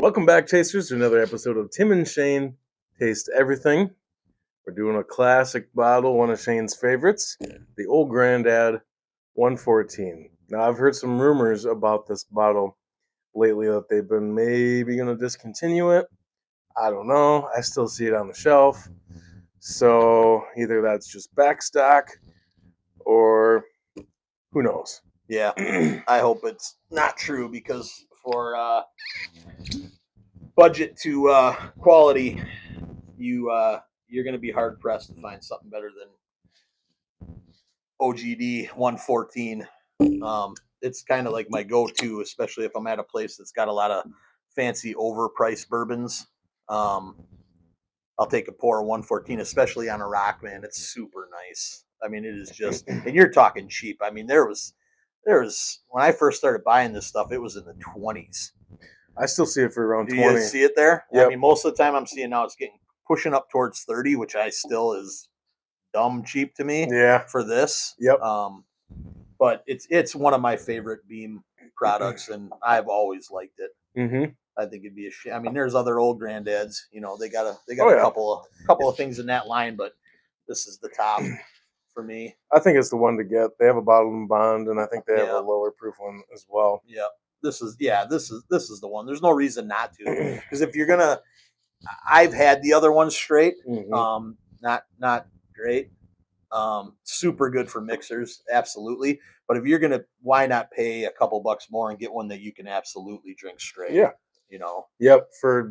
Welcome back, Tasters, to another episode of Tim and Shayne Taste Everything. We're doing a classic bottle, one of Shayne's favorites, the Old Grandad 114. Now, I've heard some rumors about this bottle lately that they've been maybe going to discontinue it. I don't know. I still see it on the shelf. So either that's just backstock or who knows. Yeah, I hope it's not true because for budget to quality, you're going to be hard pressed to find something better than OGD 114. It's kind of like my go-to, especially if I'm at a place that's got a lot of fancy overpriced bourbons. I'll take a pour of 114, especially on a rock, man. It's super nice. I mean, it is just, and you're talking cheap. I mean, there was when I first started buying this stuff, it was in the 20s. I still see it for around Do 20. you see it there? Yep. I mean, most of the time I'm seeing now it's getting pushing up towards 30, which I still is dumb cheap to me. Yeah. For this. Yep. But it's one of my favorite Beam products, and I've always liked it. Mm-hmm. I think it'd be a shame. I mean, there's other old granddads. You know, they got a couple of things in that line, but this is the top for me. I think it's the one to get. They have a bottle and bond, and I think they have a lower proof one as well. Yeah, this is the one. There's no reason not to, because if you're gonna, I've had the other ones straight. Mm-hmm. Not great. Super good for mixers, absolutely. But if you're gonna, why not pay a couple bucks more and get one that you can absolutely drink straight? Yeah. You know. Yep. For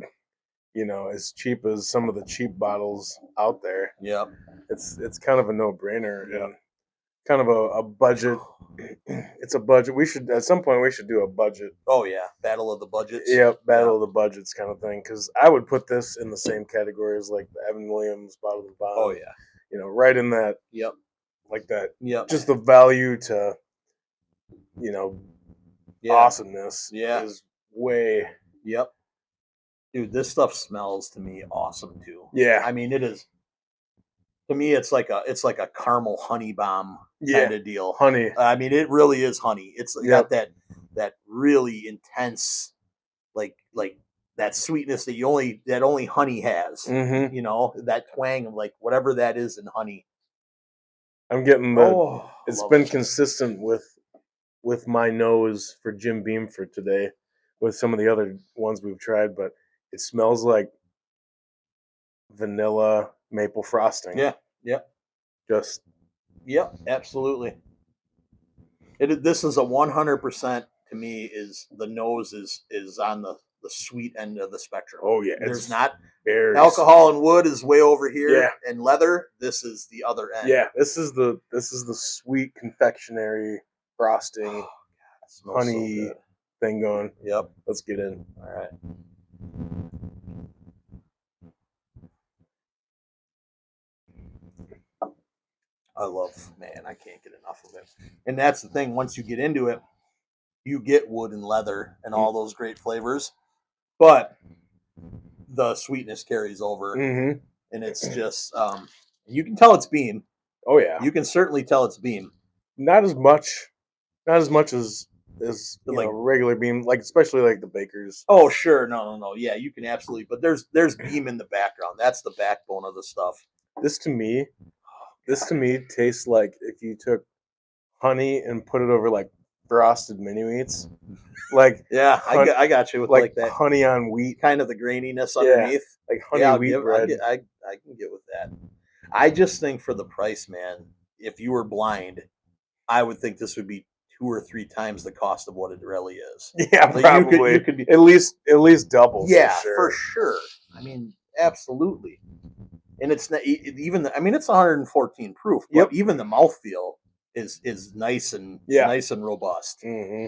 as cheap as some of the cheap bottles out there. Yep. It's kind of a no-brainer. Yeah. Kind of a budget. It's a budget. We should at some point do a budget. Oh yeah, battle of the budgets. Yep, battle of the budgets kind of thing. Because I would put this in the same category as like the Evan Williams bottle and bond. Oh yeah. Right in that. Yep. Like that. Yep. Just the value to, awesomeness. Yeah. Is way. Yep. Dude, this stuff smells to me awesome too. Yeah. I mean, it is. To me, it's like a caramel honey bomb kind of deal. Honey. I mean, it really is honey. It's got that really intense, like that sweetness that only honey has. Mm-hmm. That twang of like whatever that is in honey. I'm getting it's been consistent with my nose for Jim Beam for today, with some of the other ones we've tried, but it smells like vanilla maple frosting. Yeah. Yep. Just. Yep. Absolutely. This is a 100% to me. Is the nose is on the sweet end of the spectrum. Oh yeah. There's not berries. Alcohol and wood is way over here. Yeah. And leather, this is the other end. Yeah. This is the sweet confectionery frosting, honey thing going. Yep. Let's get in. All right. I can't get enough of it. And that's the thing. Once you get into it, you get wood and leather and all those great flavors, but the sweetness carries over, mm-hmm. and it's just you can tell it's Beam. Oh yeah, you can certainly tell it's Beam. Not as much as regular Beam, like especially like the Bakers. Oh sure, no, yeah, you can absolutely. But there's Beam in the background. That's the backbone of the stuff. This to me tastes like if you took honey and put it over like frosted mini wheats. Like yeah, I got you with like that honey on wheat, kind of the graininess underneath, like honey wheat bread. I can get with that. I just think for the price, man, if you were blind, I would think this would be 2 or 3 times the cost of what it really is. Yeah, like probably. You could be at least double. Yeah, for sure. I mean, absolutely. And it's not even. I mean, it's 114 proof. But yep. Even the mouthfeel is nice and nice and robust. Mm-hmm.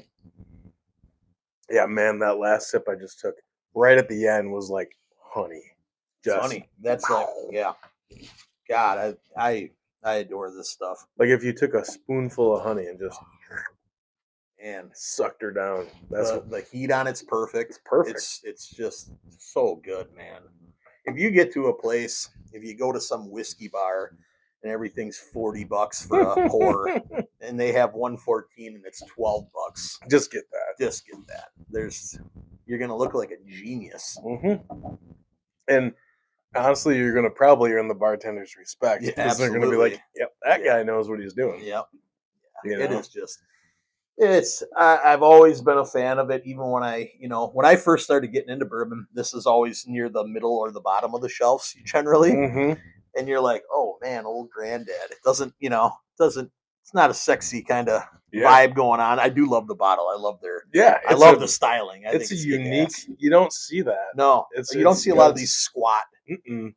Yeah, man, that last sip I just took right at the end was like honey. Just honey. That's like God, I adore this stuff. Like if you took a spoonful of honey and just and sucked her down. That's the heat on it's perfect. It's perfect. It's just so good, man. If you get to a place, if you go to some whiskey bar and everything's $40 for a pour, and they have 114 and it's $12, just get that. Just get that. you're gonna look like a genius. Mm-hmm. And honestly, you're gonna probably earn the bartender's respect Yeah, because they're gonna be absolutely. like, "Yep, that Yeah. guy knows what he's doing." Yep. You It know? is just. I've always been a fan of it. Even when when I first started getting into bourbon, this is always near the middle or the bottom of the shelves generally. Mm-hmm. And you're like, oh man, old granddad. It doesn't. It's not a sexy kind of Yeah. vibe going on. I do love the bottle. Yeah. I love the styling. I It's think a it's unique. kick-ass. You don't see that. No, you don't see a lot of these squat Mm-mm.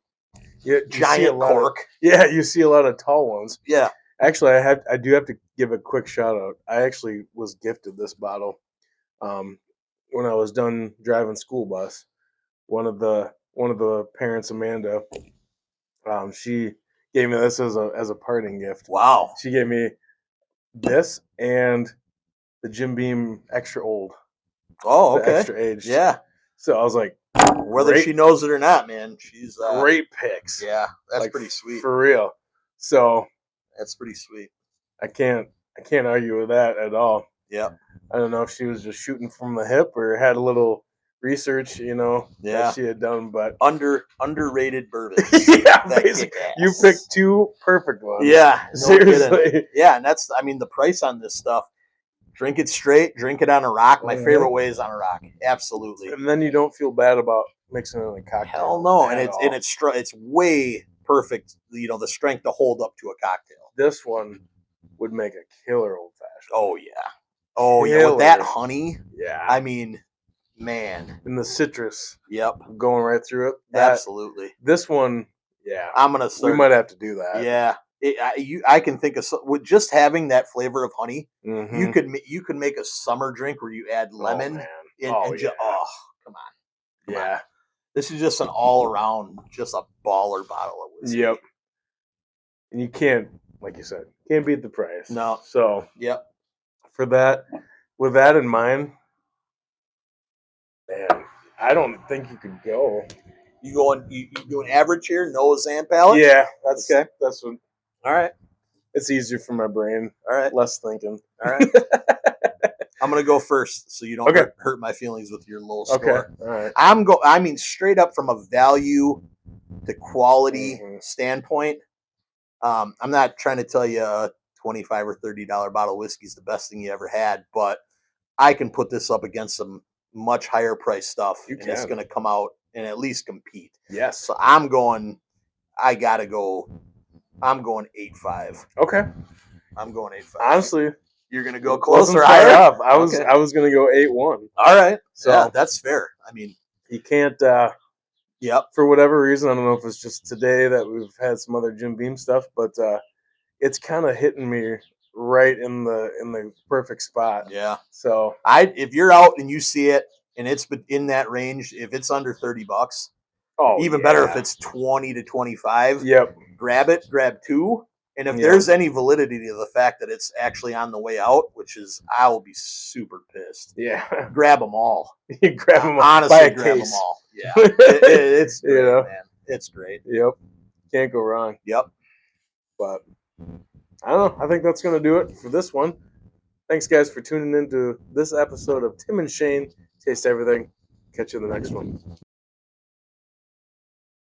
You see a giant lot cork. Yeah, you see a lot of tall ones. Yeah. Actually, I do have to give a quick shout out. I actually was gifted this bottle when I was done driving school bus. One of the parents, Amanda, she gave me this as a parting gift. Wow. She gave me this and the Jim Beam extra old, Oh, the okay. extra aged. Yeah. So I was like, Whether she knows it or not, man, she's great picks. Yeah, that's Like, pretty sweet. for real. So That's pretty sweet. I can't argue with that at all. Yep. I don't know if she was just shooting from the hip or had a little research, Yeah. that she had done, but Underrated bourbon. yeah, That basically, kick-ass. you picked two perfect ones. Yeah, no seriously. kidding. Yeah, and that's the price on this stuff. Drink it straight, drink it on a rock. My favorite way is on a rock. Absolutely. And then you don't feel bad about mixing it in a cocktail. Hell no, and at it's all. it's way perfect. The strength to hold up to a cocktail. This one would make a killer old fashioned. Oh yeah. Oh yeah, with that Killer. honey. Yeah. I mean, man. And the citrus Yep. going right through it. Absolutely. This one, yeah. I'm gonna start. We might have to do that. Yeah. I can think of with just having that flavor of honey. Mhm. You could make a summer drink where you add lemon. Oh, man. Come on. Yeah. This is just an all around, just a baller bottle of whiskey. Yep. And you can't, like you said, can't beat the price. No. So Yep. for that, with that in mind, man, I don't think you could go. You going? You doing average here? No Zan palate? Yeah, that's Okay. That's what. All right. It's easier for my brain. All right. Less thinking. All right. I'm gonna go first, so you don't Okay. hurt my feelings with your low Okay. score. All right. I mean, straight up from a value to quality standpoint. I'm not trying to tell you a $25 or $30 bottle of whiskey is the best thing you ever had, but I can put this up against some much higher price stuff, it's going to come out and at least compete. Yes. So I'm going 8.5. Okay. I'm going 8.5. Honestly, you're going to go wasn't closer, far higher? up. I was going to go 8-1. All right. So yeah, that's fair. I mean, you can't. Yep. For whatever reason, I don't know if it's just today that we've had some other Jim Beam stuff, but it's kind of hitting me right in the perfect spot. Yeah. So if you're out and you see it and it's in that range, if it's under $30, even better if it's 20 to 25. Yep. Grab it. Grab two. And if there's any validity to the fact that it's actually on the way out, which is, I will be super pissed. Yeah. Grab them all. You grab them all. Honestly, grab them all. Yeah. It's great, man. It's great. Yep. Can't go wrong. Yep. But I don't know. I think that's going to do it for this one. Thanks, guys, for tuning in to this episode of Tim and Shayne Taste Everything. Catch you in the next one.